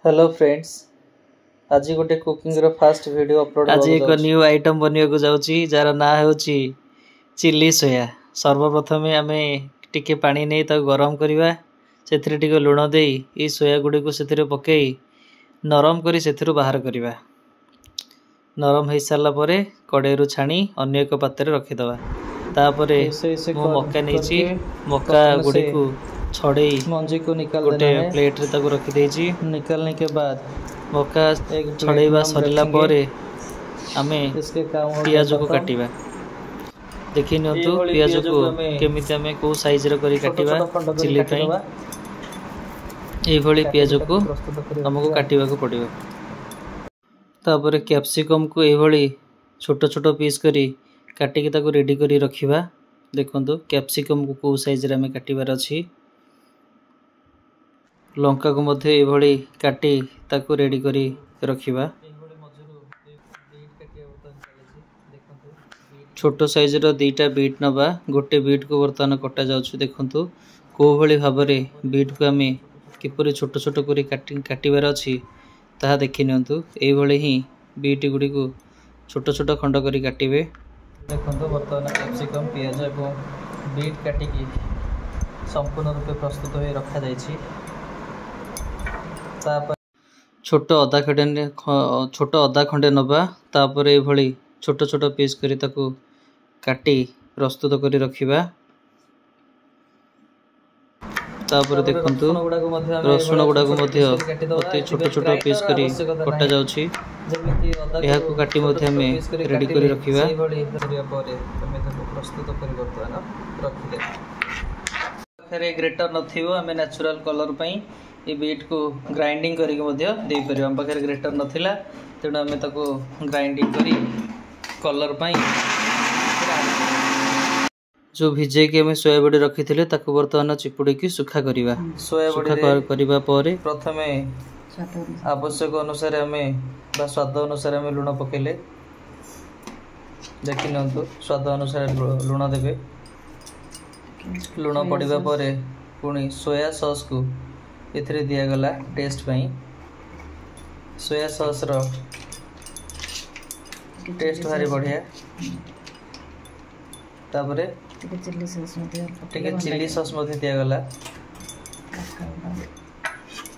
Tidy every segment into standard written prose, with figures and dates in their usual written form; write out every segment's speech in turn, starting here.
Hello friends, आज गोटे cooking रो fast video upload आज एक न्यू आइटम बनिया जाउची जार ना होची चिल्ली सोया। सर्वप्रथम आमे टिके पानी नै ता गरम करिवा, सेथिरे टिके लूण देई ई सोया गुडी को सेथिरे पकेई नरम करी सेथिरु बाहर करिवा। नरम हे सारला परे कड़ेरु छाणी अन्य एक पात्र रखि दवा। तापरे मो मक्का नेची, मक्का गुडी को छड़ेई मंजी को निकाल गोटे प्लेट रे ताको रखि देची। निकालने के बाद मक्का छड़ेइबा सरिला परे आमे इसके काम पियाज को काटिबा। देखि नतु पियाज को केमिति आमे को साइज रे करी काटिबा चिल्ली पई। ए भली पियाज को हमको काटिबा को पड़िबो। तापरे कैप्सिकम को ए भली छोटो छोटो पीस करी काटी के ताको रेडी करी रखिबा। देखंतु कैप्सिकम को साइज रे आमे काटिबार अछि। लंका को मध्य ए भली काटी ताको रेडी करी रखिबा। छोटो साइज रो दीटा बीट नबा, गोटे बीट को बर्तमान कटा जाउछु। देखंतु को भली भाबरे बीट को आमे किपरि छोटो छोटो करी काटिबार अछि ताहा देखि नियंतु। ए भली ही बीट गुडी को छोटो छोटो खंड करी काटिबे। देखंतु बर्तमान कैप्सिकम पियाज एवं बीट काटी की संपूर्ण रूप प्रस्तुत होई रखा जायछि। छोटो अदा खंडे नबा, तापर ए भली छोटो छोटो पीस करी ताको काटी प्रस्तुत करी रखिबा। तापर देखंतु रसुण गुडा को मध्य अति छोटो छोटो पीस करी कटा जाउछि। एहा को काटी मध्य हमें रेडी करी रखिबा। प्रस्तुत करी बर्तमान रखिले फेरे ग्रेटर नथिबो, हमें नेचुरल कलर पई ये बीट को ग्राइंडिंग करी मध्य दे परियो। हम पाखे ग्रेटर नथिला तेणु आमे ताको ग्राइंडिंग करी कलर पई जो भिजे के हमें सोया बड़ी रखी थिले ताको बर्तमान चिपुड़ी की सुखा करिवा। सोया बड़ी करिवा परे प्रथमे आवश्यक अनुसार हमें बा स्वाद अनुसार हमें लूण पकेले। देखि नंतु स्वाद अनुसार लूण देबे। लूण पड़िबा परे पुणी सोया सॉस को एथरे दिया गला टेस्ट पई। सोया सॉस रो टेस्ट भारी बढ़िया। तापरे चिल्ली सॉस मध्य दिया गला।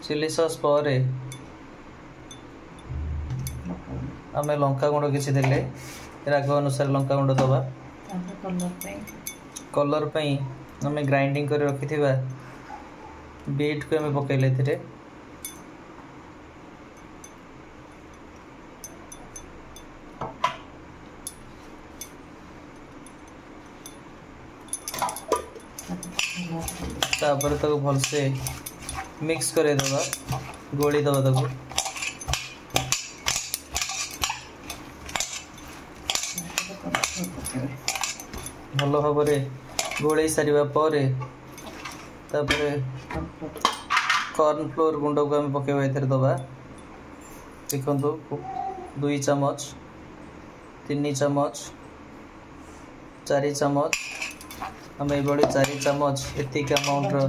चिल्ली सॉस परे आमे लंका गुंड किछि देले, राग अनुसार लंका गुंड दबा। कलर पई आमे ग्राइंडिंग कर रखिथिबा बीट को हमें पकेले थिरे। तापर तक भल से मिक्स करे दबा, गोली दबा तक भल भाव गोले सारिबा परे तापरे कॉर्न फ्लोर गुंड को हमें पकेबा एथरे दबा। देखंतु 2 चम्मच, 3 चम्मच, 4 चम्मच, हमें बड़ी 4 चम्मच एतिक अमाउंट रो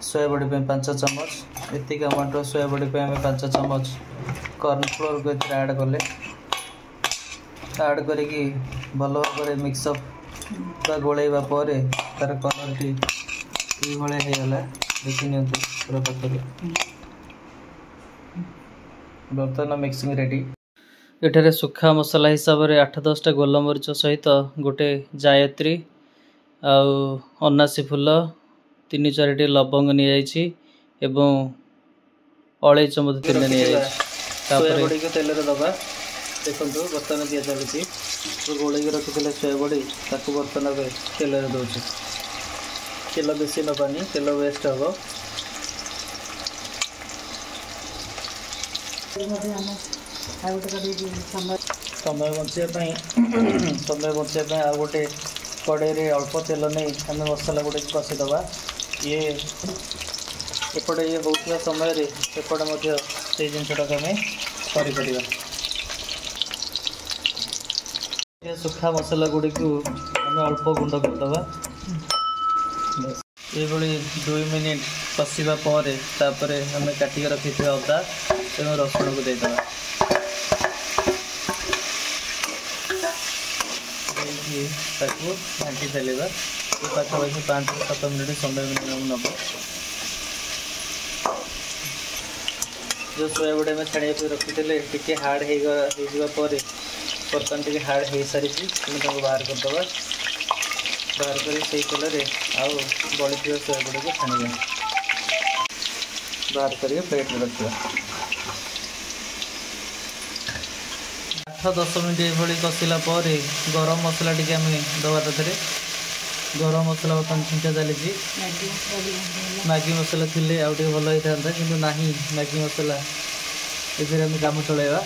सोया बड़ी पे 5 चम्मच, एतिक अमाउंट रो सोया बड़ी पे हमें 5 चम्मच कॉर्न फ्लोर को एथरे ऐड करले। ऐड करिकी भल भाव मिक्सअप बा गोलेबा परे तार कलर टी ई भले हे गला। देखि नियंतु पूरा पकरे बर्तमान मिक्सिंग रेडी। एठारे सुखा मसला हिसाब रे 8-10 टा गोलमरिच सहित गोटे जायत्री आउ अनासी फूल 3-4 टी लवंग नि जाईछि एवं अलैच मध तेल नि जाईछि। तापर बड़ी के तेल रे दबा। देखंतु बर्तन दिया चलछि तो गोले के रखिले सोया बड़ी ताको बर्तन रे तेल रे दोछि। तेल बेसी न पानी, तेल वेस्ट हबो। समय बचे आ गोटे कड़े रे अल्प तेल नहीं आम मसला गुड़े कषि दबा। ये एपटे ये होता समय एपटे से जिनटा आम कर सुखा मसला गुड़ी को आम अल्प गुंड करदे। ये 2 मिनिट कषिबा पर तापरे हमें काटिक रखी अदा एवं रसुण को देदेवा घाटी चलवा पाखापाखि 5 से 7 मिनट समय मिनिमम नब जो सोया गुड़ा में छाड़ा रखी टे हार्ड होपर बर्तमान टे हार्ड हो सारी बाहर करदे बाहर कर तेल आउ बड़ी सोया गुड़ा को छाणिया बाहर करके प्लेट में रखा 8-10 मिनट ये कषिला गरम मसला टी आम दवा तथे गरम मसला बर्तमान छिंचा चली मैगी मसला थी आउ भल होता कि ना मैगी मसला ये आम कम चलवा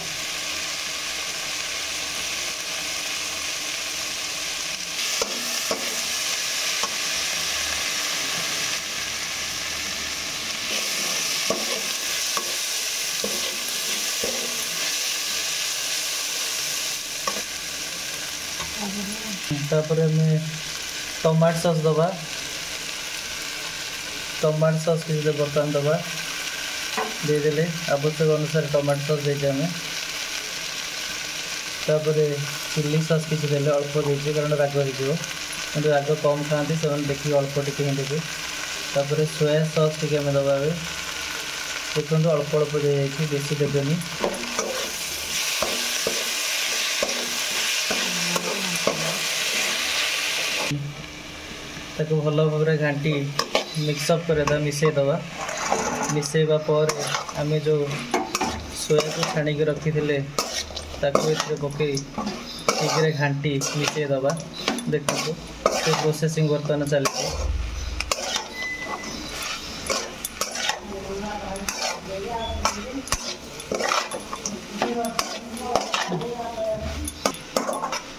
तापर हमें टमाटो सॉस दबा टमाटो सॉस किसी बर्तमान दबा देदेले आवश्यक अनुसार टमाटो सॉस देते हमें तापर चिल्ली सॉस किसी देले अल्प देते कारण राग हो राग कम खाती से देखिए अल्प टिके ही देखे तापर सोया सॉस टी आम दबा देखो अल्प अल्प दे बेसी देवेनि ताको भल भाव घाटी मिक्सअप कर मिसईदबा मिसईबा पर आम जो सोया को छाणिक रखी थे पकई ठीक घाटी मिसईदबा देखो तो प्रोसेसिंग बर्तमान चलती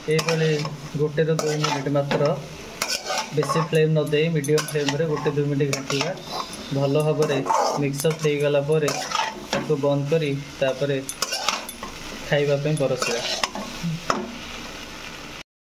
ये 1-2 मिनट मात्र बेसी फ्लेम न दे मीडियम फ्लेम रे 1-2 मिनट घाटिया भल भाव मिक्सअप हो गला बंद करी तापरे खाइबा पे परसिया।